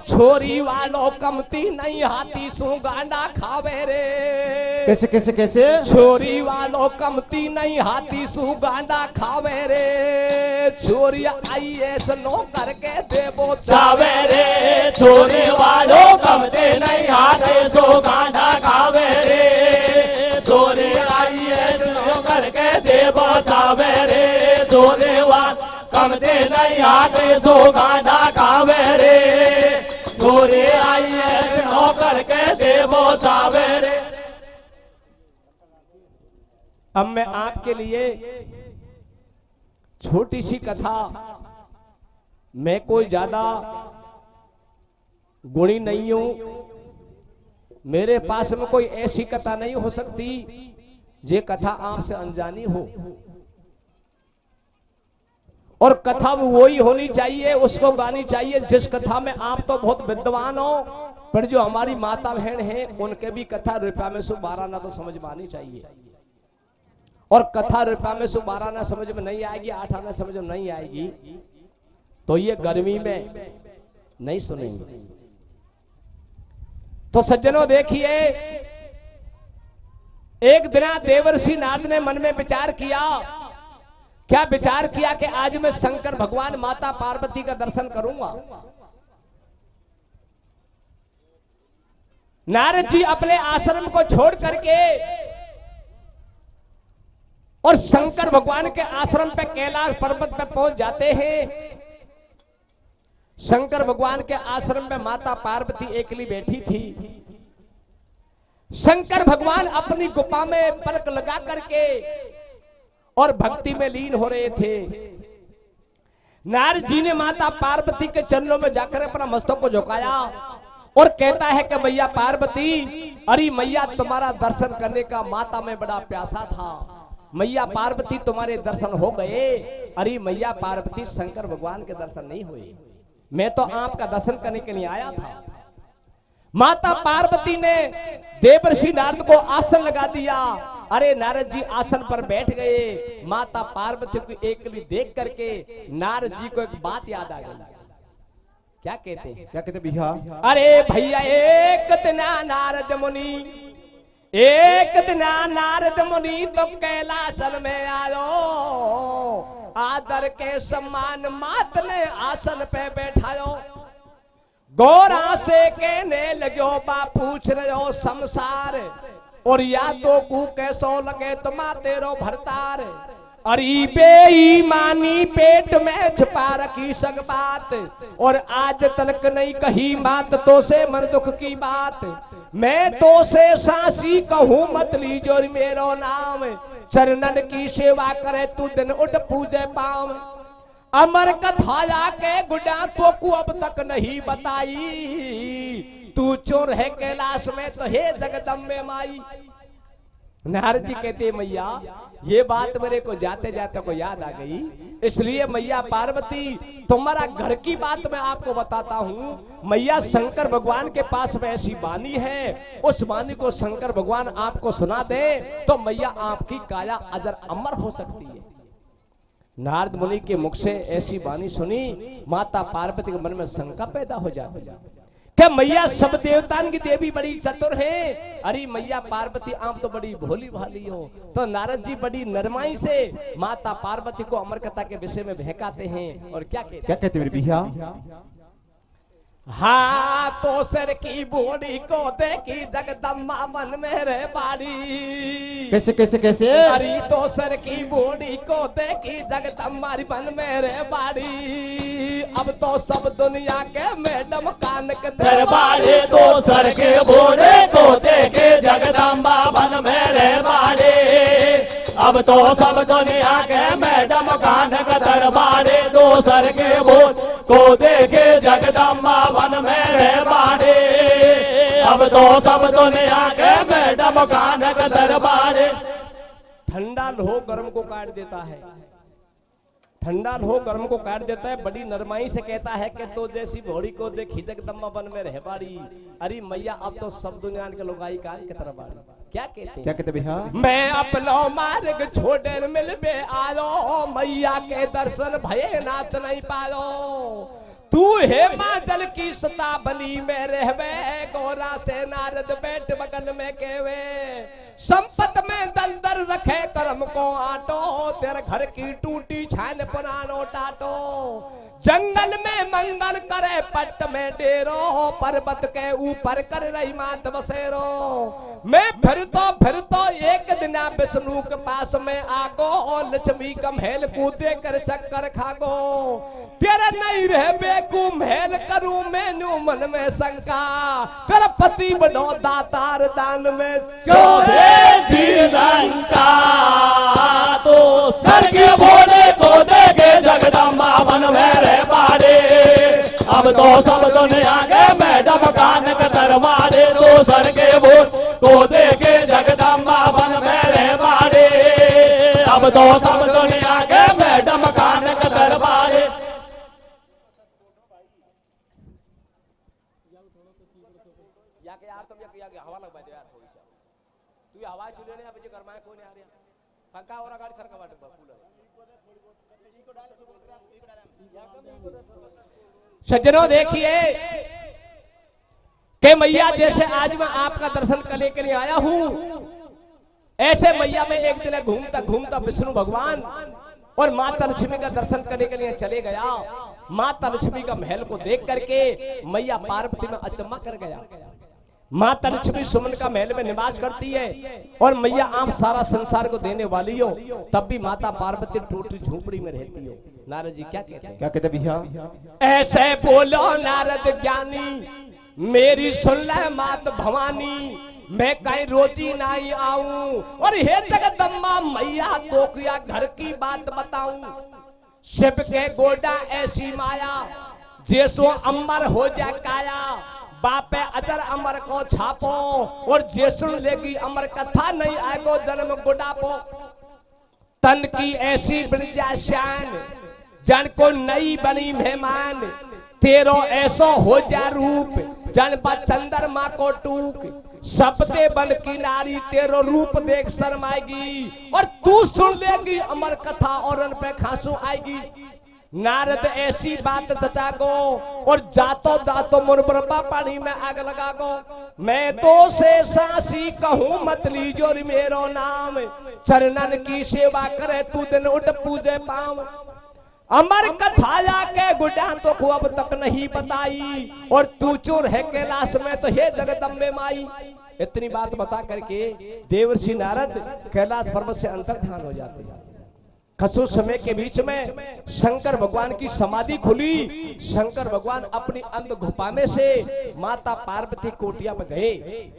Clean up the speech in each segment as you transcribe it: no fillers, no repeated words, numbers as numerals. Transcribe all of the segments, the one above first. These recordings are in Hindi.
छोरी वालों कमती नहीं हाथी सु गांडा खावे रे। कैसे कैसे कैसे? छोरी वालों कमती नहीं हाथी सु गांडा खावे रे। छोरी आईएएस नौकर के देवो चावे रे। छोरी वालों कमती नहीं हाथी सु गांडा खावे रे। छोरी आईएएस नौकर के देवो चावे रे। छोरी वालों कमती नहीं हाथी सु गांडा खावे रे। छोरी आईएएस नौकर के देवो चावे रे। अब मैं आपके लिए छोटी सी कथा, मैं कोई ज्यादा गुणी नहीं हूं, मेरे पास में कोई ऐसी कथा नहीं हो सकती ये कथा आपसे अनजानी हो। और कथा वही होनी चाहिए, उसको गानी चाहिए जिस कथा में आप तो बहुत विद्वान हो, पर जो हमारी माता बहन है उनके भी कथा रुपया में से 12 ना तो समझ में आनी चाहिए। और कथा रुपया में से 12 ना समझ में नहीं आएगी, 8 आना समझ में नहीं आएगी तो ये गर्मी में नहीं सुनेंगे। तो सज्जनों देखिए, एक दिन देवर्षि नारद ने मन में विचार किया। क्या विचार किया कि आज मैं शंकर भगवान माता पार्वती का दर्शन करूंगा। नारद जी अपने आश्रम को छोड़ करके और शंकर भगवान के आश्रम पे कैलाश पर्वत पे पहुंच जाते हैं। शंकर भगवान के आश्रम में माता पार्वती अकेली बैठी थी। शंकर भगवान अपनी गुफा में पलक लगा करके और भक्ति में लीन हो रहे थे। नारद जी ने माता पार्वती के चरणों में जाकर अपना मस्तक को झुकाया और कहता है कि मैया पार्वती, अरे मैया तुम्हारा दर्शन करने का माता में बड़ा प्यासा था। मैया पार्वती तुम्हारे दर्शन हो गए। अरे मैया पार्वती, शंकर भगवान के दर्शन नहीं हुए, मैं तो आपका दर्शन करने के लिए आया था। माता पार्वती ने देवर्षि नारद को आसन लगा दिया। अरे नारद जी आसन पर बैठ गए। माता पार्वती को एकली देख करके नारद जी को एक बात याद आ गई। क्या कहते हैं? क्या कहते भैया? अरे भैया, एक दिन नारद मुनि, एक दिन नारद मुनि तो कैलाश में आयो। आदर के सम्मान मात ने आसन पे बैठायो। गौरा से कहने लगो बा पूछ रहो संसार, और या तो कू कैसो लगे तुमा तेरो भरतार। अरे बेईमानी पेट में छुपा रखी सग बात, और आज तलक नहीं कही बात तो से मन दुख की बात। मैं तो से सासी कहूँ मत लीजो मेरो नाम, चरणन की सेवा करे तू दिन उठ पूजे पाम। अमर कथाया के गुडा तो को अब तक नहीं बताई, तू चोर है कैलाश में तो हे जगदम्बे माई। नारद जी कहते मैया, ये बात मेरे को जाते जाते को याद आ गई, इसलिए मैया पार्वती तुम्हारा घर की बात मैं आपको बताता हूँ। मैया शंकर भगवान के पास में ऐसी वाणी है, उस वाणी को शंकर भगवान आपको सुना दे तो मैया आपकी काया अजर अमर हो सकती है। नारद मुनि के मुख से ऐसी वाणी सुनी, माता पार्वती के मन में शंका पैदा हो जाती है क्या मैया सब देवताओं की देवी बड़ी चतुर है। अरे मैया पार्वती आप तो बड़ी भोली भाली हो। तो नारद जी बड़ी नरमाई से माता पार्वती को अमर कथा के विषय में बहकाते हैं और क्या कहते मेरे भैया? हाँ तो सर की बूढ़ी को देखी जगदम्बा मन में रह बाड़ी। कैसे कैसे कैसे? अरे तो सर की बूढ़ी को देखी जगदम्बा मन में रह बाड़ी। अब तो सब दुनिया के मैडम कान के दरबारे, तो सर के बूढ़े को देखे जगदम्बा मन में रह बाड़ी। अब तो सब दुनिया के मैडम कान के दरबारे, तो सर के बूढ़े को देखे जगदम्बा वन में रह बाड़े। अब तो सब दुनिया के मैडम कान के दरबारे। ठंडा लोह गर्म को काट देता है, ठंडा लोह गर्म को काट देता है। बड़ी नरमाई से कहता है कि तो जैसी भोड़ी को देखी जगदम्बा वन में रह बाड़ी। अरे मैया अब तो सब दुनिया के लोग आई कान के तरफ बाड़ी। क्या कहते भैया? मैं अपना मार्ग छोड़े मिलबे आयो, मैया के दर्शन भये नाथ नहीं पायो। तू हिमाचल की सताबनी में रहवे, गोरा से नारद बैठ बगल में केवे, संपत में दलदल रखे कर्म को आटो, तेरे घर की टूटी छान पुरानो टाटो, जंगल में मंगल करे पट्ट में डेरो, पर्वत के ऊपर कर रही मात बसेरो, मैं फिर तो एक दिन विष्णु के पास में आगो, और लक्ष्मी का महल कूदे कर चक्कर खागो, तेरा नहीं रह बेकू महल करूं मैनू मन में शंका, कर पति बनो दातार दान में लंका, तो स्वर्ग भोले को देखे जगदम्बा बन में रह पाड़े, अब तो सब दुनिया के मैडम कान कतर मारे, तो स्वर्ग भोले को देखे जगदम्बा बन में रह पाड़े, अब तो सब दुनिया के मैडम कान कतर मारे। यार तुम ये हवा लगवा दो यार थोड़ी सी, तू ये हवा चुले ने अब ये गरमाए कोई नहीं आ रहा, पंखा और गाड़ी सर का वाटर कूलर। सज्जनों देखिए कि मैया जैसे आज मैं आपका दर्शन करने के लिए आया हूं, ऐसे मैया में एक दिन घूमता घूमता विष्णु भगवान और माता लक्ष्मी का दर्शन करने के लिए चले गया। माता लक्ष्मी का महल को देख करके मैया पार्वती में अचंभा कर गया। माता लक्ष्मी सुमन का महल में निवास करती है और मैया आप सारा संसार को देने वाली हो, तब भी माता पार्वती टूटी झोपड़ी में रहती हो। नारद जी क्या कहते हैं? क्या कहते भैया? ऐसे बोलो नारद ज्ञानी, मेरी सुन ले मात भवानी, मैं कहीं रोजी नहीं आऊं, और हे जगदम्बा मैया तो क्या घर की बात बताऊं, शिव के गोडा ऐसी माया, जैसो अमर हो जा काया, बापे अजर अमर को छापो, और जे सुन लेगी अमर कथा नहीं आएगो जन्म गुडापो, तन की ऐसी ब्रजा शान, जन को नई बनी मेहमान, तेरो ऐसो हो जा रूप, जन पा चंद्रमा को टूक, सबदे बन की नारी तेरो रूप देख शर्माएगी, और तू सुन लेगी अमर कथा और उन पे खांसू आएगी। नारद ऐसी बात चचागो, और जातो जातो मुरब्बा पानी में आग लगागो, मैं तो से सासी कहूं मत लीजो मेरो नाम, चरणन की सेवा करे तू दिन उठ पूजे पाम, अमर कथाया के गुडा तो को अब तक नहीं बताई, और तू चोर है कैलाश में तो हे जगदम्बे माई। इतनी बात बता करके देवर्षि नारद कैलाश पर्वत से अंतर्धान हो जाते हैं। खसो समय के बीच में शंकर भगवान की समाधि खुली। शंकर भगवान अपनी अंध गुफा में से माता पार्वती कोटिया पर गए।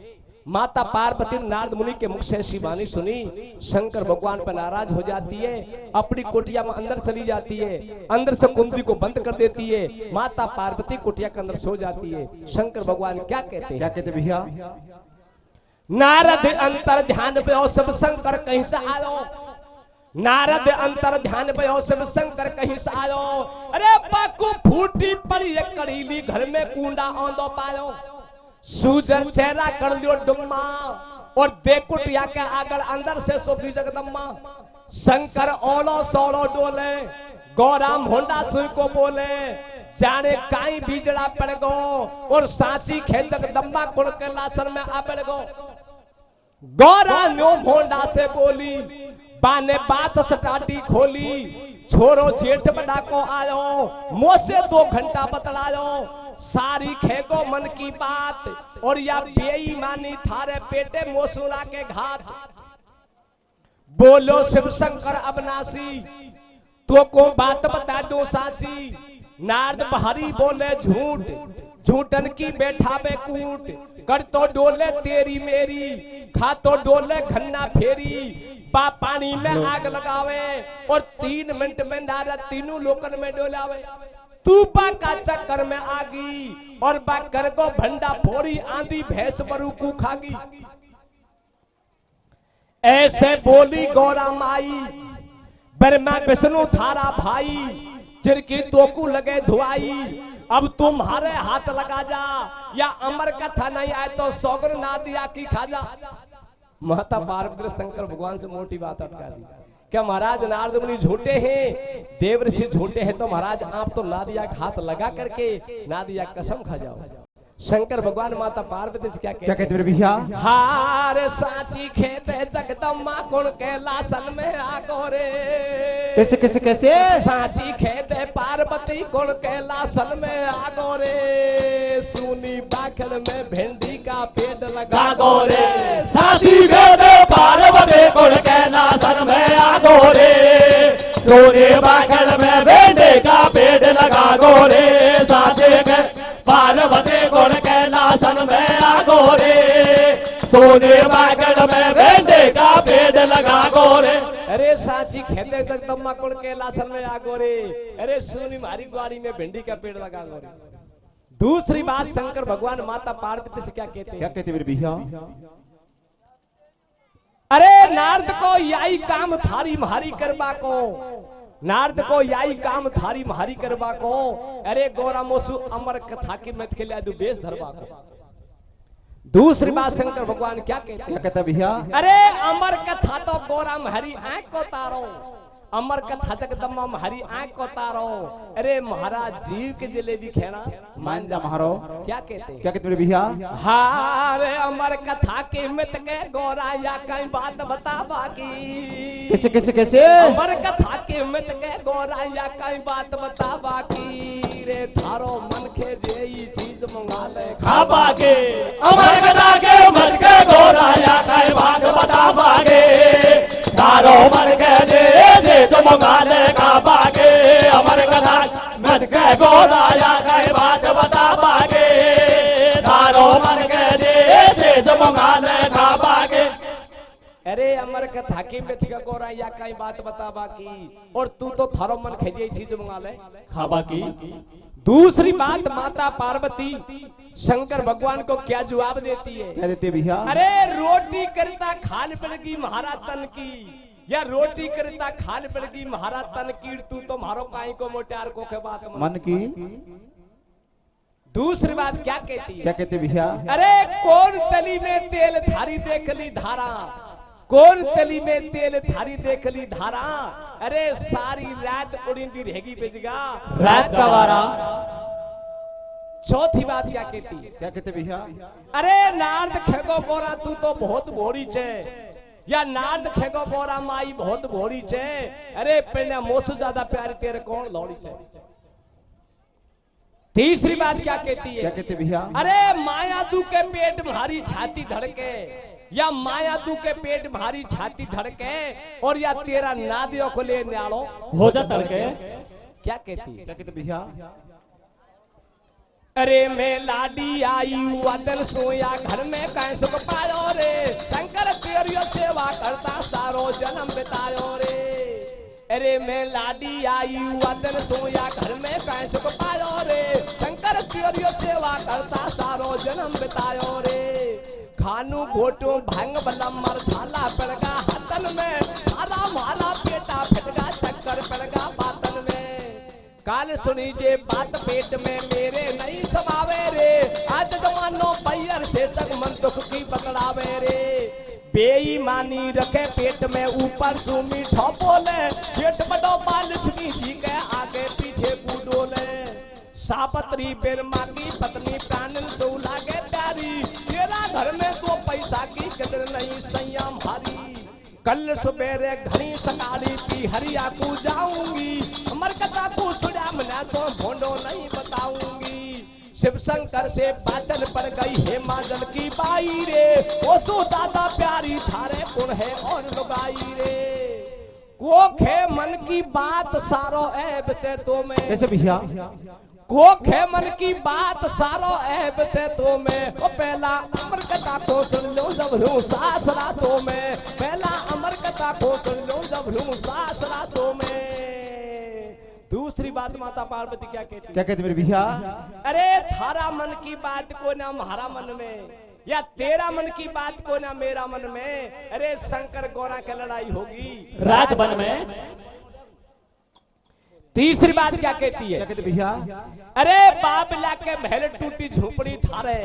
माता पार्वती नारद मुनि के मुख से ऐसी वाणी सुनी, शंकर भगवान पर नाराज हो जाती है, अपनी कोटिया में अंदर चली जाती है, अंदर से कुंडी को बंद कर देती है, माता पार्वती कोटिया के अंदर सो जाती है। शंकर भगवान क्या कहते हैं? क्या कहते भैया? नारद अंतर ध्यान पे सब शंकर कहीं से आयो, नारद अंतर ध्यान पे सब शंकर कहीं से आयो, अरे पाकू फूटी पड़ी एक कड़ीली घर में कूंडा औंदो पायो, सूजर चेहरा कर लियो डुम्मा, और देखुटिया के आगल अंदर से सोगी जगदम्मा। शंकर ओलो सोलो डोले, गौराम होंडा सुई को बोले, जाने काई बीजड़ा पड़ गो, और सांची खे जगदम्बा कुड़ के लासन में आ पड़ गो। गौरा न्यो होंडा से बोली, बाने बात सटाटी खोली, छोरो जेठ बड़ा को आयो, मोसे 2 घंटा बतलायो, सारी खेगो मन की बात, और या बेईमानी थारे पेटे मोसुरा के घात। बोलो शिव शंकर अविनाशी, तो को बात बता दो साची। नारद बहारी बोले झूठ, झूठन की बैठा बे कूट, कर तो डोले तेरी मेरी, खा तो डोले घन्ना फेरी, बा पानी में आग लगावे, और 3 मिनट में नारद तीनों लोकन में डोलावे। तू बा का चक्कर में आगी, और बा कर को भंडा फोरी आंधी भैंस बरूकू खागी। ऐसे बोली गौरा माई, ब्रह्मा विष्णु थारा भाई, जिनकी तोकू लगे धुआई, अब तुम्हारे हाथ लगा जा, या अमर कथा नहीं आए तो सौगन ना दिया की खा जा। माता पार्वती ने शंकर भगवान से मोटी बात अटका दी, क्या महाराज नारद मुनि झूठे हैं, देवर्षि झूठे हैं? तो महाराज आप तो नादिया का हाथ लगा करके नादिया कसम खा जाओ। शंकर भगवान माता पार्वती से क्या कहते मेरे भैया? हार साची खेत जगदम्मा कुण कैलासन में आगो रे। कैसे कैसे कैसे? साची खेत पार्वती कुण कैलासन में आगो रे। सुनी बाखड़ में भिंडी का पेड़ लगा गो रे। साची खेत पार्वती कुण कैलासन में आगो रे। सोने बाखड़ में भिंडी का पेड़ लगा गो रे। साची पार्वती कुण कैलासन में आगो रे। सोने बागड़ में भिंडी का पेड़ लगा गो रे। अरे साची खेते जगदम्बा कुण कैलासन में आगो रे। अरे सुनी मारी ग्वाड़ी में भिंडी का पेड़ लगा गो रे। दूसरी बात शंकर भगवान माता पार्वती से क्या कहते हैं? क्या कहते मेरे भैया? अरे नारद को याई काम थारी महारी करबा को। नारद को याई काम थारी महारी करबा को। अरे गोरा मोसु अमर कथा की मत खेलिया दु बेस धरबा को। दूसरी बात शंकर भगवान क्या कहते हैं? क्या कहता भैया? अरे अमर कथा तो गोरा महरी आंख को तारो। अमर कथा जगदम्बा महरी आंख को तारो। अरे महाराज जीव के जलेबी खेना मान जा महारो। क्या कहते हैं? क्या कहते मेरे भैया? हारे अमर कथा के मित के गोरा या कहीं बात बता बाकी। कैसे कैसे कैसे? अमर कथा के मित के गोरा या कहीं बात बता बाकी। रे थारो मन के जेई चीज मंगा ले खाबा के। अमर कथा के मत के गोरा या कहीं बात बता बागे। थारो मन के जे तुम मंगा ले खाबा के। अमर कथा मत के गोरा या कहीं बात बता बागे। थारो मन के जे तुम मंगा ले खाबा के। अरे अमर कथा की मिथ का गोरा या कई बात बता बाकी। और तू तो थारो मन खेजे चीज मंगा ले खाबा की। दूसरी बात माता पार्वती शंकर भगवान को क्या जवाब देती है? क्या देते भैया? अरे रोटी करता खाल पड़गी महाराज तन की। या रोटी करता खाल पड़गी महाराज तन की। तू तो मारो काई को मोटार को के बात मन की। दूसरी बात क्या कहती है? क्या कहते भैया? अरे कौन तली में तेल थारी देख ली धारा। कौन तली में तेल थारी देख ली धारा। अरे सारी रात उड़ींदी रहेगी बेजगा रात का वारा। चौथी बात क्या कहती है? क्या कहते भैया? अरे नारद खेगो गोरा तू तो बहुत भोरी छे। या नारद खेगो गोरा माई बहुत भोरी छे। अरे पेड़ा मोसु ज्यादा प्यारी तेरे कौन लौड़ी छे। तीसरी बात क्या कहती है? क्या कहते भैया? अरे मायादू के पेट भारी छाती धड़के। या मायादू के पेट भारी छाती धड़के। और या तेरा नादियों को ले न्यालो हो जा तड़के। क्या कहती है? क्या कहते भैया? अरे मैं लाडी आई वादन सोया घर में कैं सुख पायो रे। शंकर तेरियो सेवा करता सारो जन्म बितायो रे। अरे मैं लाडी आई वादन सोया घर में कैं सुख पायो रे। शंकर तेरियो सेवा करता सारो जन्म बितायो रे। खानू घोटू भांग बलमर झाला पड़गा हाथन में। सारा मारा पेटा फटगा चक्कर पड़गा बातन में। काल सुनी जे बात पेट में मेरे नहीं समावे रे। आज जवानो पैर से सग मन दुख की पकड़ावे रे। बेईमानी रखे पेट में ऊपर सुमी ठोपोले। पेट बड़ो बाल लक्ष्मी जी के आगे पीछे बूडोले। सापत्री बेरमा की पत्नी प्राणन सो लागे प्यारी। तेरा घर में तो पैसा की कदर नहीं संयम हारी। कल सुबेरे घनी सकाली की हरिया को जाऊंगी। अमर कथा को सुना मना तो भोंडो नहीं बताऊंगी। शिव शंकर से बादल पर गई हेमाजल की बाई रे। ओसो दादा प्यारी थारे कौन है और लुगाई रे। कोखे मन की बात सारो ऐब से तो मैं। कैसे भैया? कोखे मन की बात सारो ऐब से तो मैं। ओ पहला अमर कथा को सुन लो जब लूं सास रातों में। पहला अमर कथा को सुन लो जब लूं सास रातों में। दूसरी बात माता पार्वती क्या कहती? क्या कहते मेरे भैया? अरे थारा मन की बात को ना हमारा मन में। या तेरा मन की बात को ना मेरा मन में। अरे शंकर गौरा की लड़ाई होगी रात बन में। तीसरी बात क्या कहती है? क्या कहते भैया? अरे बाबला के महल टूटी झोपड़ी थारे।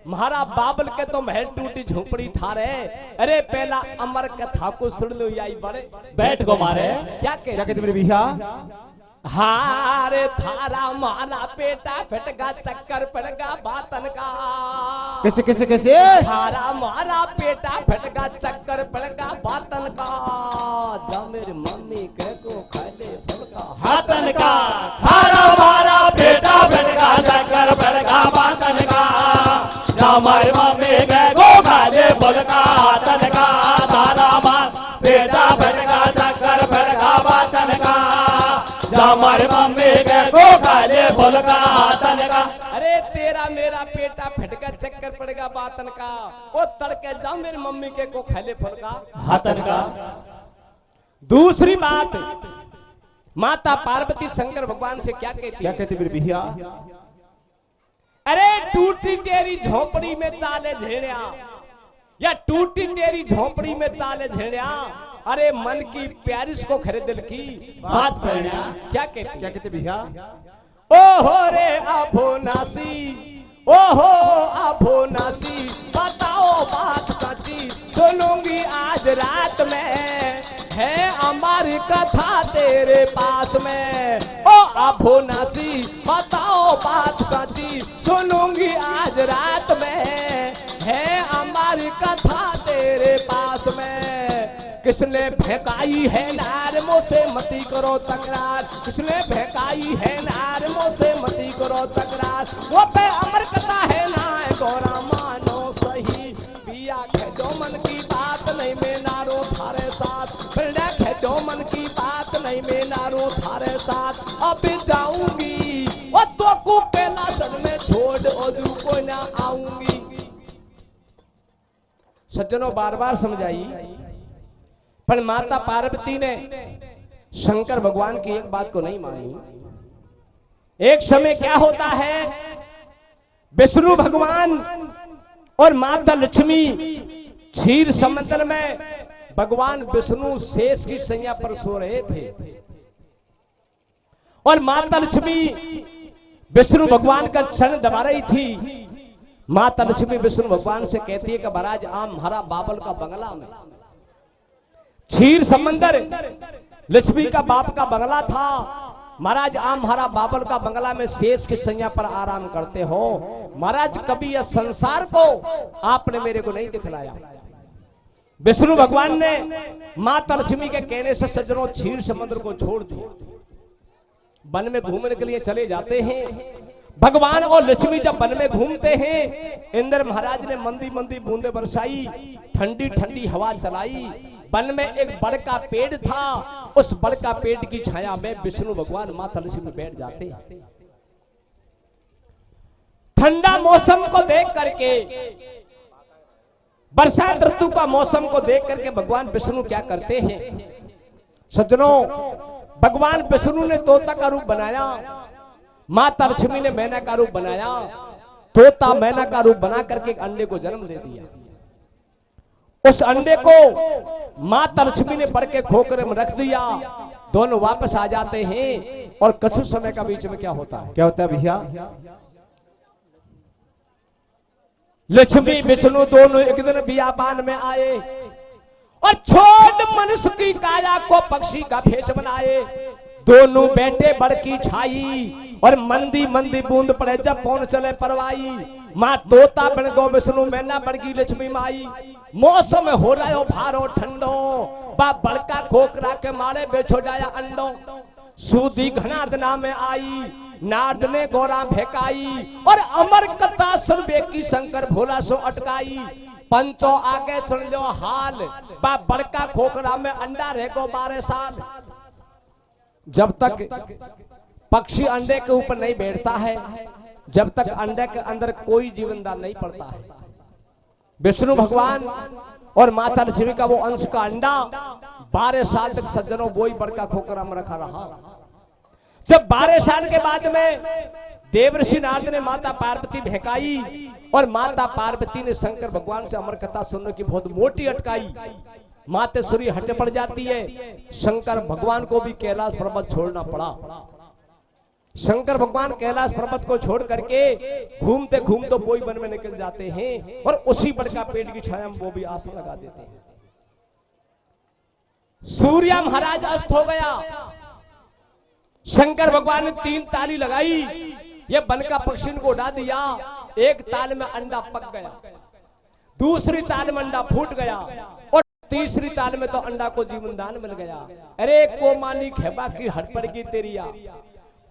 महारा बाबल के तो महल टूटी झोपड़ी था रे। अरे पहला अमर कथा को सुन लो याई बड़े बैठ को मारे क्या क्या कहते कहते मेरे भैया? हारे थारा मारा पेटा फटगा चक्कर पड़गा बातन का। कैसे कैसे कैसे? थारा मारा पेटा फटगा चक्कर पड़गा बातन का। जा मेरी मम्मी के को खाले फटका हाथन का। थारा मारा बेटा फटका चक्कर फटका बातन का। हमारे मम्मी के गो खाले फटका हाथन का। थारा मार बेटा फटका चक्कर फटका बातन का। हमारे मम्मी के गो खाले फटका हाथन का। अरे तेरा मेरा पेटा फटका चक्कर पड़ेगा बातन का। ओ तड़के जाओ मेरी मम्मी के को खाले फटका हाथन का। दूसरी बात, माता पार्वती शंकर भगवान से क्या कहती क्या है? कहते मेरे भैया? अरे टूटी तेरी झोपड़ी में चाले झेड़िया, या टूटी तेरी झोपड़ी में चाले झेड़िया। अरे मन की प्यारिस को खरीदल की बात करना। क्या कहती क्या है? कहते भैया? ओहो रे अभोनासी, ओहो अभोनासी, बताओ बात सच्ची सुनूंगी आज रात में। है हमारी कथा तेरे पास में। ओ अभोनासी बताओ बात सच्ची सुनूंगी आज रात में। है हमारी कथा तेरे पास में। किसने फेंकाई है नार मुझसे मती करो तकरार। किसने फेंकाई है नार मुझसे मती करो तकरार। वो पे अमर कथा है ना गौरा मानो सही। पिया खेजो मन की बात नहीं में नारो थारे साथ। फिर खेजो मन की बात नहीं में नारो थारे साथ। अब जाऊंगी वो तो को पहला सन में छोड़ और को ना आऊंगी। सज्जनों बार बार समझाई, पर माता पार्वती ने शंकर भगवान की एक बात को नहीं मानी। एक समय क्या होता है, विष्णु भगवान और माता लक्ष्मी क्षीर समुद्र में भगवान विष्णु शेष की सैया पर सो रहे थे। और माता लक्ष्मी विष्णु भगवान का चरण दबा रही थी। माता लक्ष्मी विष्णु भगवान से कहती है कि महाराज आम हरा बाबल का बंगला में क्षीर समंदर लक्ष्मी का बाप का बंगला था। महाराज आम हरा बाबल का बंगला में शेष की सैया पर आराम करते हो। महाराज कभी यह संसार को आपने मेरे को नहीं दिखलाया। विष्णु भगवान ने माता लक्ष्मी के कहने से सज्जनों क्षीर समुद्र को छोड़ दिया। वन में घूमने के लिए चले जाते हैं। भगवान और लक्ष्मी जब वन में घूमते हैं, इंद्र महाराज ने मंदी मंदी बूंदे बरसाई, ठंडी ठंडी हवा चलाई। वन में एक बड़ का पेड़ था। उस बड़ का पेड़ की छाया में विष्णु भगवान माता लक्ष्मी बैठ जाते हैं। ठंडा मौसम को देख करके, बरसात ऋतु का मौसम को देख करके भगवान विष्णु क्या करते हैं सज्जनों, भगवान विष्णु ने तोता का रूप बनाया, माता लक्ष्मी ने मैना का रूप बनाया। तोता मैना का रूप बना करके एक अंडे को जन्म दे दिया। उस अंडे को माता लक्ष्मी ने पड़ के खोखरे में रख दिया। दोनों वापस आ जाते हैं और कुछ समय का बीच में क्या होता है? क्या होता है भैया? लक्ष्मी विष्णु दोनों एक दिन बियाबान में आए और छोड़ मनुष्य की काया को पक्षी का भेष बनाए। दोनों बैठे बड़की छाई और मंदी मंदी बूंद पड़े जब पौन चले परवाई। माँ तोता बन गो विष्णु मैना बड़की लक्ष्मी माई। मौसम हो रहा हो भारो ठंडो, बा बड़का खोखरा के मारे बेचो जाया अंडो। सूदी घना दिना में आई, नारद ने गोरा फेंकाई और अमर कथा सुन बेकी शंकर भोला सो अटकाई। पंचो आगे सुन लो हाल, बा बड़का खोखरा में अंडा रह गो 12 साल। जब तक पक्षी अंडे के ऊपर नहीं बैठता है, जब तक अंडे के अंदर कोई जीवनदान नहीं पड़ता है। विष्णु भगवान और माता लक्ष्मी का वो अंश का अंडा 12 साल तक सज्जनों वही बड़का खोखरा में रखा रहा। जब 12 साल के बाद में देवर्षि नारद ने माता पार्वती भेकाई और माता पार्वती ने शंकर भगवान से अमर कथा सुनने की बहुत मोटी अटकाई। माते सूर्य हटे पड़ जाती है। शंकर भगवान को भी कैलाश पर्वत छोड़ना पड़ा। शंकर भगवान कैलाश पर्वत को छोड़ करके घूमते घूमते कोई वन में निकल जाते हैं और उसी बड़ का पेड़ की छाया में वो भी आसन लगा देते हैं। सूर्य महाराज अस्त हो गया। शंकर भगवान ने 3 ताली लगाई, ये वन का पक्षी को उड़ा दिया। एक ताल में अंडा पक गया, दूसरी ताल में अंडा फूट गया और तीसरी ताल में तो अंडा को जीवन दान मिल गया। अरे कोमानी खेबा की हट पड़ गई तेरिया,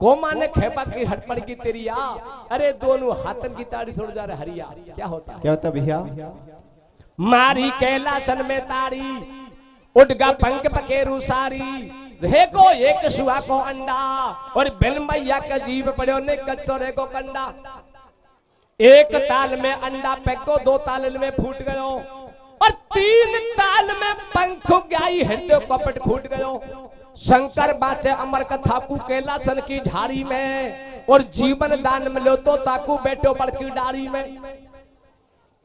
कोमा ने खेपा की हट पड़ गई तेरिया। अरे दोनों हाथन की ताड़ी छोड़ जा रहे हरिया। क्या होता भैया? मारी कैलाशन में ताड़ी, उठगा पंख पकेरू सारी, रेको एक सुहा को अंडा और बिन मैया का जीव पड़ो ने कचोरे को कंडा। एक ताल में अंडा पेको, 2 ताल में फूट गयो और 3 ताल में पंख गाई हृदय कपट फूट गयो। शंकर बाचे अमर कथा को कैलाशन की झाड़ी में और जीवन दान मिलो तो ताकू बैठो बड़की डारी में।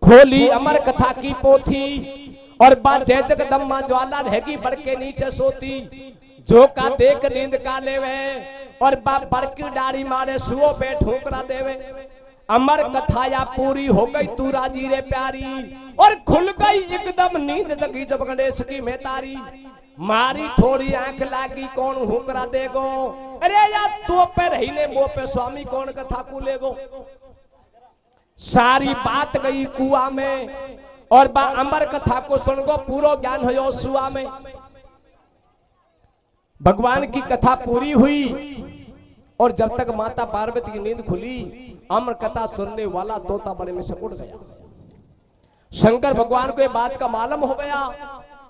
खोली अमर कथा की पोथी और बाजे जगदम्मा ज्वाला रहेगी बड़के नीचे सोती। जो का देख नींद का लेवे और बाप बड़की डारी मारे सुओ पे ठोकरा देवे। अमर कथा या पूरी हो गई तू राजी रे प्यारी और खुल गई एकदम नींद जगी जब गणेश की मेहतारी। मारी थोड़ी आंख लागी कौन हुकरा देगो, अरे यार तो पे रही ने मुंह पे स्वामी कौन कथा को लेगो। सारी बात गई कुआ में और बा अमर कथा को सुन गो पूरा ज्ञान हो सुआ में। भगवान की कथा पूरी हुई और जब तक माता पार्वती की नींद खुली अमर कथा सुनने वाला तोता बड़े में से उड़ गया। शंकर भगवान को ये बात का मालूम हो गया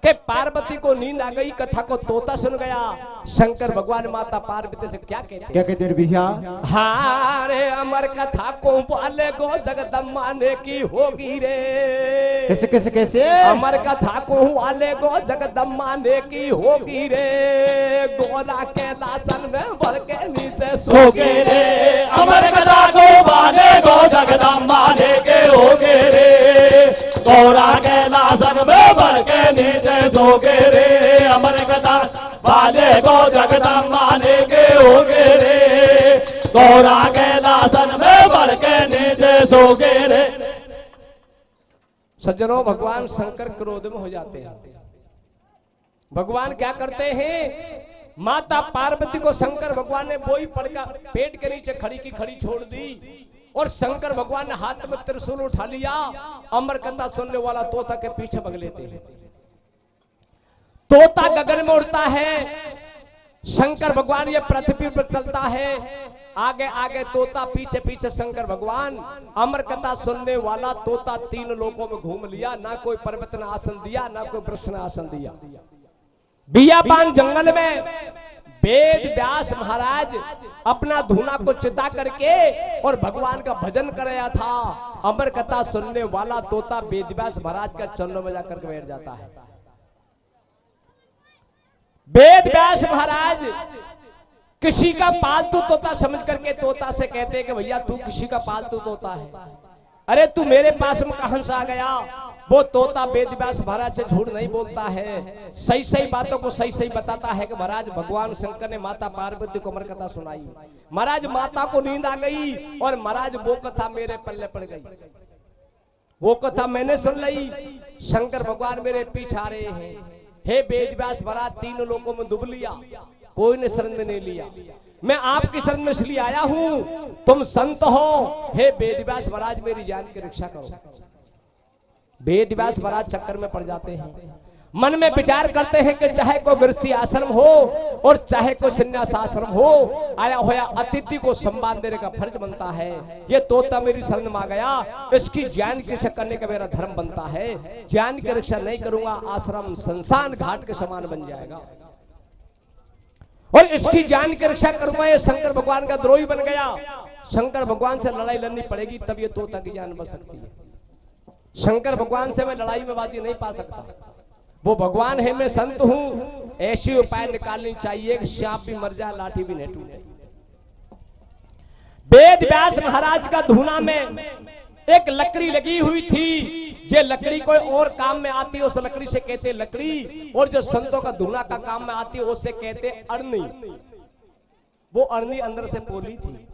कि पार्वती को नींद आ गई, कथा को तोता सुन गया। शंकर भगवान माता पार्वती से क्या कहते हैं भैया? हाँ रे अमर कथा को वाले गो जगदम्मा ने की होगी रे। कैसे कैसे कैसे? अमर कथा को वाले गो जगदम्मा ने की होगी रे। गोरा के लासन में भर के नीचे सोगे रे। अमर कथा को वाले गो जगदम्मा ने के होगे रे। गोरा के लासन में भर के नीचे सोगे रे। अमर कथा वाले को जगदम्बा ने के होगे रे। गोरा के लासन में बढ़ के नीचे सोगे रे। सज्जनों भगवान शंकर क्रोध में हो जाते हैं। भगवान क्या करते हैं, माता पार्वती को शंकर भगवान ने बोई पड़कर पेट के नीचे खड़ी की खड़ी छोड़ दी और शंकर भगवान ने हाथ में त्रिशूल उठा लिया। अमर कथा सुनने वाला तोता के पीछे भग लेते हैं। तोता गगन में उड़ता है, शंकर भगवान ये पृथ्वी पर चलता है। आगे आगे तोता, पीछे पीछे शंकर भगवान। अमर कथा सुनने वाला तोता 3 लोकों में घूम लिया। ना कोई पर्वत ने आसन दिया, ना कोई वृक्ष ने आसन दिया। बियाबान जंगल में वेद व्यास महाराज अपना धूना को चिता करके और भगवान का भजन कर रहा था। अमर कथा सुनने वाला तोता वेद व्यास महाराज का चरणों में जाकर बैठ जाता है। वेद व्यास महाराज किसी का पालतू तोता समझ करके तोता से कहते हैं कि भैया तू किसी का पालतू तोता है, अरे तू मेरे पास में कहां से आ गया। वो तोता वेद व्यास महाराज से झूठ नहीं बोलता है, सही सही बातों को सही सही बताता है कि महाराज भगवान शंकर ने माता पार्वती को अमर कथा सुनाई। महाराज माता को नींद आ गई और महाराज वो कथा मेरे पल्ले पड़ गई, वो कथा मैंने सुन ली। शंकर भगवान मेरे पीछे आ रहे हैं। हे वेद व्यास महाराज 3 लोकों में डूब लिया, कोई ने शरण में नहीं लिया। मैं आपकी शरण में इसलिए आया हूं, तुम संत हो। हे वेद व्यास महाराज मेरी जान की रक्षा करो। वेद व्यास महाराज चक्कर में पड़ जाते हैं। मन में विचार करते हैं कि चाहे कोई गृहस्थी आश्रम हो और चाहे कोई संन्यास आश्रम हो, आया होया अतिथि को सम्मान देने का फर्ज बनता है। ये तोता मेरी शरण में आ गया, इसकी जान की रक्षा करने का मेरा धर्म बनता है। जान की रक्षा नहीं करूंगा, आश्रम संसान घाट के समान बन जाएगा और इसकी जान की रक्षा करूंगा। ये शंकर भगवान का द्रोही बन गया। शंकर भगवान से लड़ाई लड़नी पड़ेगी तब ये तोता की जान बच सकती है। शंकर भगवान से मैं लड़ाई में बाजी नहीं पा सकता। वो भगवान है, मैं संत हूं। ऐसी उपाय निकालनी चाहिए कि सांप भी मर जाए, लाठी भी नहीं टूटे। वेद व्यास महाराज का धूना में एक लकड़ी लगी हुई थी। जे लकड़ी कोई और काम में आती है उस लकड़ी से कहते लकड़ी, और जो संतों का धूना का काम में आती है उससे कहते अरनी। वो अरनी अंदर से पोली थी।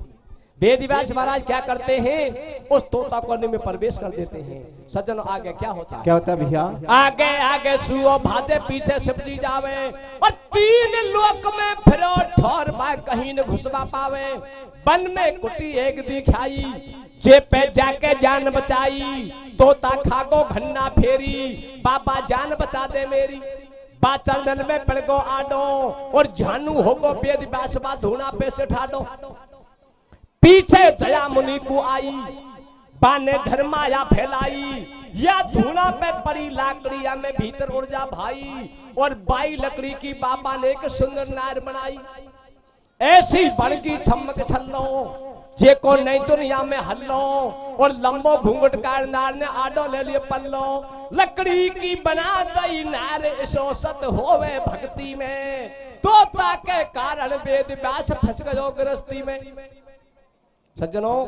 वेद व्यास महाराज क्या करते हैं, उस तोता को अरनी में प्रवेश कर देते हैं। सज्जनों आगे क्या होता है? क्या होता है भैया? आगे आगे सुओ भाजे, पीछे शिवजी जावे, और 3 लोक में फिरो ठोर बा कहीं न घुसवा पावे। वन में कुटी एक दिखाई, जे पे जाके जान बचाई। तोता खागो घन्ना फेरी, बाबा जान बचा दे मेरी। बा चंदन में पड़ गो आडो, और झानू होगो वेद व्यास बा धूना पे से ठाडो। पीछे दया मुनि को आई, बाने धर्माया फैलाई। या धूना पे पड़ी लाकड़िया में भीतर उड़ जा भाई, और 22 लकड़ी की बाबा ने एक सुंदर नार बनाई। ऐसी बड़की छमक छल्लो, जे को नई दुनिया में हल्लो, और लंबो घूंघट कार नार ने आडो ले लिए पल्लो। लकड़ी की बना दई नार ऐसो सत होवे भक्ति में, तोता के कारण वेद व्यास फंस गयो गृहस्थी में। सज्जनों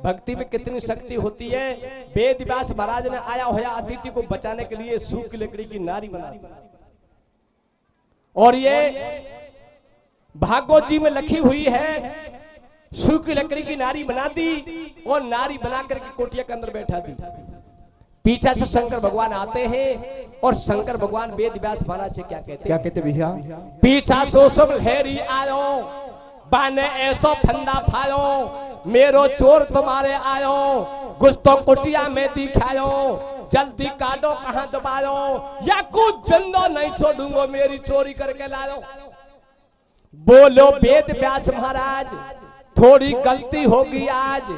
भक्ति में कितनी शक्ति होती है। वेद व्यास महाराज ने आया होया अतिथि को बचाने के लिए सूखी लकड़ी की नारी बना, और ये भागवत जी में लिखी हुई है। सूखी लकड़ी की नारी बना दी, और नारी बना करके कोटिया के अंदर बैठा दी। पीछे से शंकर भगवान आते हैं, और शंकर भगवान वेद व्यास महाराज से क्या कहते हैं? क्या कहते भैया? पीछा सो सब लहरी आयो, बाने ऐसो फंदा फायो। मेरो चोर तुम्हारे आयो, कुछ तो कुटिया में दिखायो। जल्दी काटो कहां दबायो, या कुछ जिंदा नहीं छोड़ूंगा, मेरी चोरी करके लायो। बोलो वेद व्यास महाराज, थोड़ी गलती होगी आज।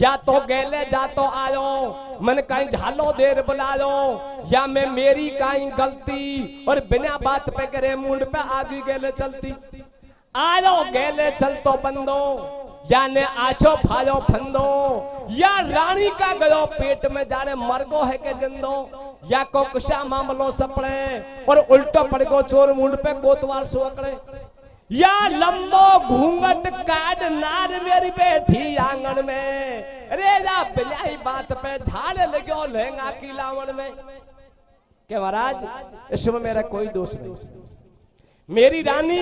या तो गेले जा तो आयो, मन कहीं झालो देर बुलायो। या मैं मेरी कहीं गलती, और बिना बात पे करे मुंड पे आगे गेले चलती। आयो गेले चल तो बंदो, या ने आछो फायो फंदो। या रानी का गयो पेट में जाने मरगो है के जिंदो। या को कुशा मामलो सपड़े, और उल्टो पड़ गो चोर मुंड पे कोतवाल सुअकड़े। या लंबो घूंघट काट नार मेरी बैठी आंगन में, रेजा बिलाई बात पे झाड़ लगो लहंगा की लावण में। के महाराज इसमें मेरा कोई दोष नहीं। मेरी रानी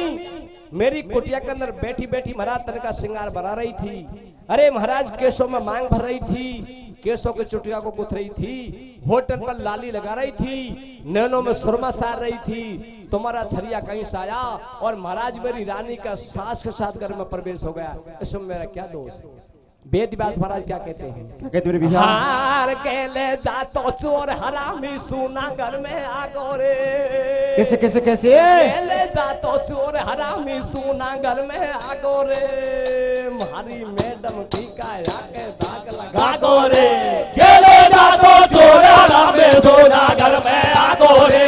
मेरी कुटिया के अंदर बैठी बैठी महाराज तन का श्रृंगार बना रही थी। अरे महाराज केसों में मांग भर रही थी, केसों के चुटिया को गुथ रही थी, होटल पर लाली लगा रही थी, नैनों में सुरमा सार रही थी। तुम्हारा छरिया कहीं से आया, और महाराज मेरी रानी का सास के साथ घर में प्रवेश हो गया। इसमें मेरा क्या दोष? वेद व्यास महाराज क्या कहते हैं? क्या कहते मेरे भैया? हार के ले जा तो चोर हरामी सुना घर में आगो रे। कैसे कैसे कैसे? ले जा तो चोर हरामी सुना घर में आगो रे। हमारी मैडम टीका आके दाग लगा गो रे। गेले जा तो चोर हरामी सुना घर में आगो रे।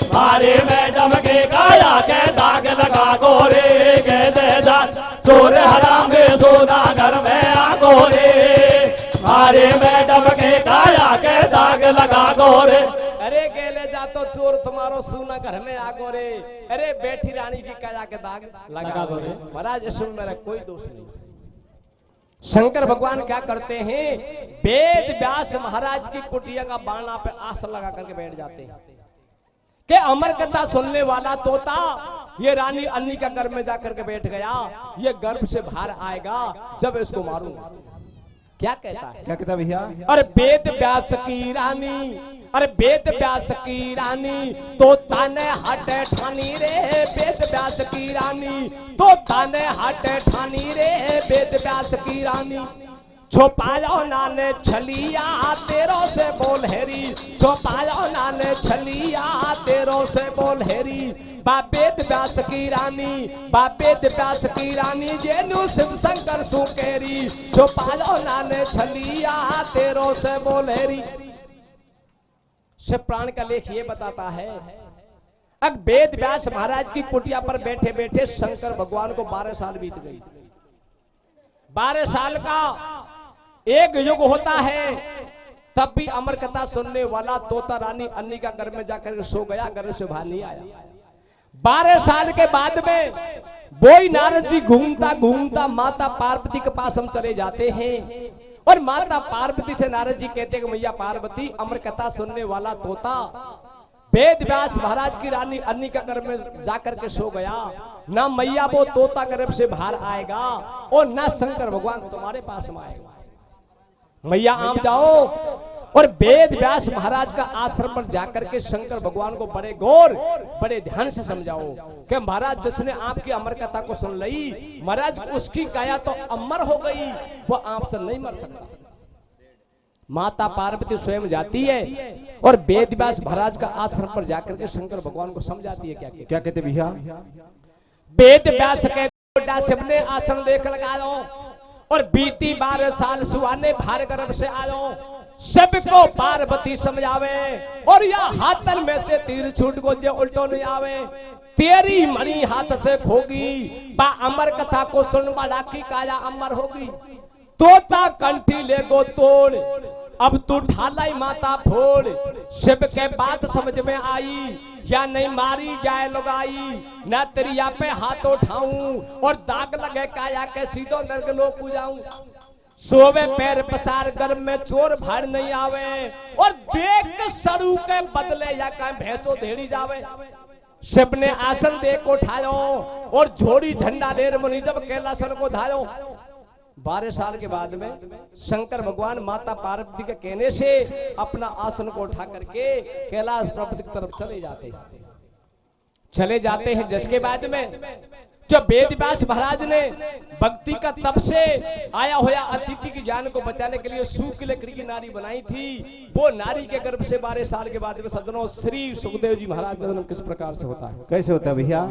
हमारे मैडम के काया के दाग लगा गो रे। गेले जा चोर हरामी सुना घर में आगो रे। हमारे मैडम के काया के दाग लगा गो रे। अरे गेले जा तो चोर तुम्हारो सूना घर में आगो रे। अरे बैठी रानी की काया के दाग लगा गो रे। महाराज इसमें मेरा कोई दोष नहीं। शंकर भगवान क्या करते हैं? वेद व्यास महाराज की कुटिया का बाणा पे आसन लगा करके बैठ जाते हैं कि अमर कथा सुनने वाला तोता ये रानी अन्नी का गर्भ में जाकर के बैठ गया, ये गर्भ से बाहर आएगा जब इसको मारूंगा। क्या कहता है? क्या कहता भैया? अरे वेद व्यास की रानी, अरे वेद व्यास की रानी तोता ने हटे ठानी रे। वेद व्यास की रानी तोता ने हटे ठानी रे। वेद व्यास की रानी छुपायो नाने छलिया तेरो से बोल हेरी। छुपायो नाने छलिया तेरो से बोल हेरी। बाबेद व्यास की रानी, बाबेद व्यास की रानी जेनु शिव शंकर सुकेरी। छुपायो नाने छलिया तेरो से बोल हेरी। शिव पुराण का लेख ये बताता है, अब वेद व्यास महाराज की कुटिया पर बैठे बैठे शंकर भगवान को 12 साल बीत गई। 12 साल का एक युग होता है, तब भी अमर कथा सुनने वाला तोता रानी अन्नी का घर में जाकर सो गया, घर से बाहर नहीं आया। 12 साल के बाद में बोई नारद जी घूमता घूमता माता पार्वती के पास हम चले जाते हैं, और माता पार्वती से नारद जी कहते हैं कि मैया पार्वती, अमर कथा सुनने वाला तोता वेद व्यास महाराज की रानी अन्नी का घर में जाकर के सो गया। ना मैया वो तोता गर्भ से बाहर आएगा और ना शंकर भगवान तुम्हारे पास में आएगा। मैया आप जाओ और वेद व्यास महाराज का आश्रम पर जाकर के शंकर भगवान को बड़े गौर बड़े ध्यान से समझाओ कि महाराज जिसने आपकी अमर कथा को सुन ली महाराज उसकी काया तो अमर हो गई, वो आपसे नहीं मर सकता। माता पार्वती स्वयं जाती है और वेद व्यास महाराज का आश्रम पर जाकर के शंकर भगवान को समझाती है। क्या कहते भैया? वेद व्यास के सबने आश्रम देख लगाओ और बीती 12 साल सुहाने भार गर्भ से आयो, सबको पार्वती समझावे और या हाथन में से तीर छूट को जे उल्टो नहीं आवे, तेरी मणि हाथ से खोगी बा अमर कथा को सुन वाला की काया अमर होगी। तोता कंठी ले गो तोड़ अब तू ढालाई माता फोड़, शिव के बात समझ में आई या नहीं मारी जाए लगाई, न तेरिया पे हाथ उठाऊं और दाग लगे काया के सीधो नर्क लोक जाऊं। सोवे पैर पसार गर्भ में चोर भाड़ नहीं आवे और देख सड़ू के बदले या कहीं भैंसो धेड़ी जावे। शिव ने आसन देख को उठायो और झोड़ी झंडा लेर मुनि जब कैलासन को धायो। 12 साल के बाद में शंकर भगवान माता पार्वती के कहने से अपना आसन को उठा करके कैलाश पर्वत की तरफ चले जाते हैं। जिसके बाद में जब वेद व्यास महाराज ने भक्ति का तप से आया हुआ अतिथि की जान को बचाने के लिए सूख लकड़ी की नारी बनाई थी, वो नारी के गर्भ से 12 साल के बाद में सज्जनों श्री सुखदेव जी महाराज का जन्म किस प्रकार से होता है? कैसे होता है भैया?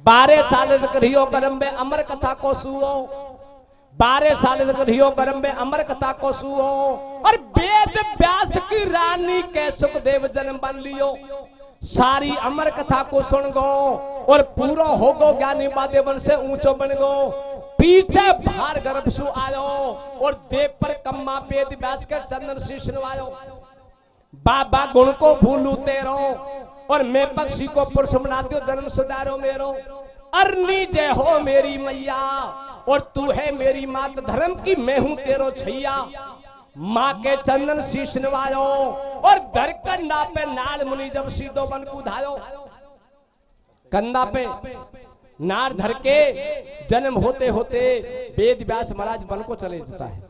12 साल तक रहियो गर्भ में अमर कथा को सुओ, 12 साल तक रहियो गर्भ में अमर कथा को सुओ और वेद व्यास की रानी के सुखदेव जन्म बन लियो। सारी अमर कथा को सुन गो और पूरा हो गो ज्ञानी बादेवन से ऊंचो बन गो। पीछे भार गर्भ सु आयो और देव पर कम्मा वेद व्यास कर चंदन शीश नवायो। बाबा गुण को भूलू तेरो और मैं पक्षी को पुरुष बनाते हो जन्म सुधारो मेरो। अरनी जय हो मेरी मैया और तू है मेरी मात धर्म की मैं हूं तेरो छैया। माँ के चंदन शीश नवायो और धर कंधा पे नाल मुनि जब सीधो बन कूदायो। कंधा पे नार धर के जन्म होते होते वेद व्यास महाराज बन को चले जाता है।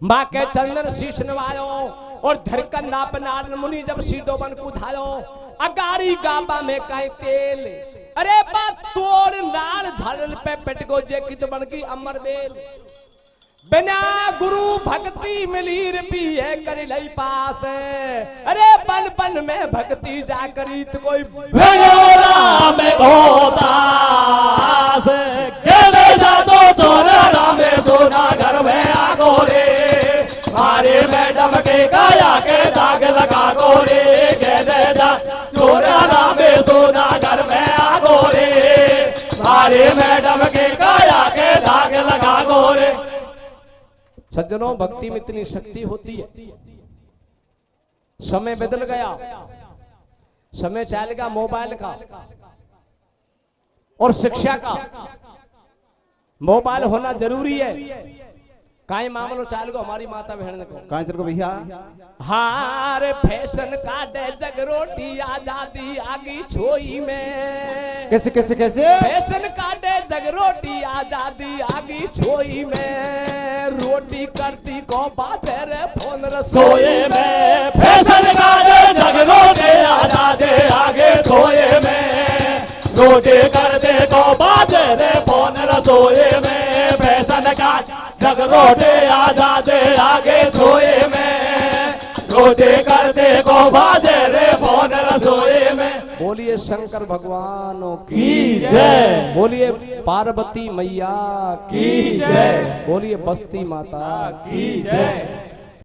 माँ के चंदन शीश नवायो और धर कंधा पे नार मुनि जब सीधो बन कूदायो। अगाड़ी गाबा में काई तेल अरे बात तोड़ नाल झाड़ल पे पेट गो जे कित बन की अमर बेल। बिना गुरु भक्ति मिली रपी है कर लई पास, अरे पल पल में भक्ति जा करी तो कोई भेड़ोरा में होता से खेले जा तो चोरा में सोना घर में आगो रे, मारे मैडम के काया के दाग लगा गो रे, खेले जा चोरा में सोना घर में आगो रे, मारे मैडम के काया के दाग लगा गो रे। सज्जनों भक्ति में इतनी शक्ति होती है। समय बदल गया, समय चलेगा मोबाइल का और शिक्षा का। मोबाइल होना जरूरी है। काई मामलो चाल को हमारी माता बहन को कहाँ सर को भैया? हार फैशन काटे जग रोटी आजादी आगी छोई में। कैसे कैसे कैसे? फैशन काटे जग रोटी आजादी आगी छोई में। रोटी करती को बाते रे फोन रसोई में। फैशन काटे जग रोटी आजादी आगे छोए में। रोटी करते को बाते रे फोन रसोई में। फैशन काटे जग रोटी आजादी आगे सोए में। रोटी करते को बाजे रे फोन रसोई में। बोलिए शंकर भगवानों की जय, बोलिए पार्वती मैया की जय, बोलिए बस्ती माता की जय।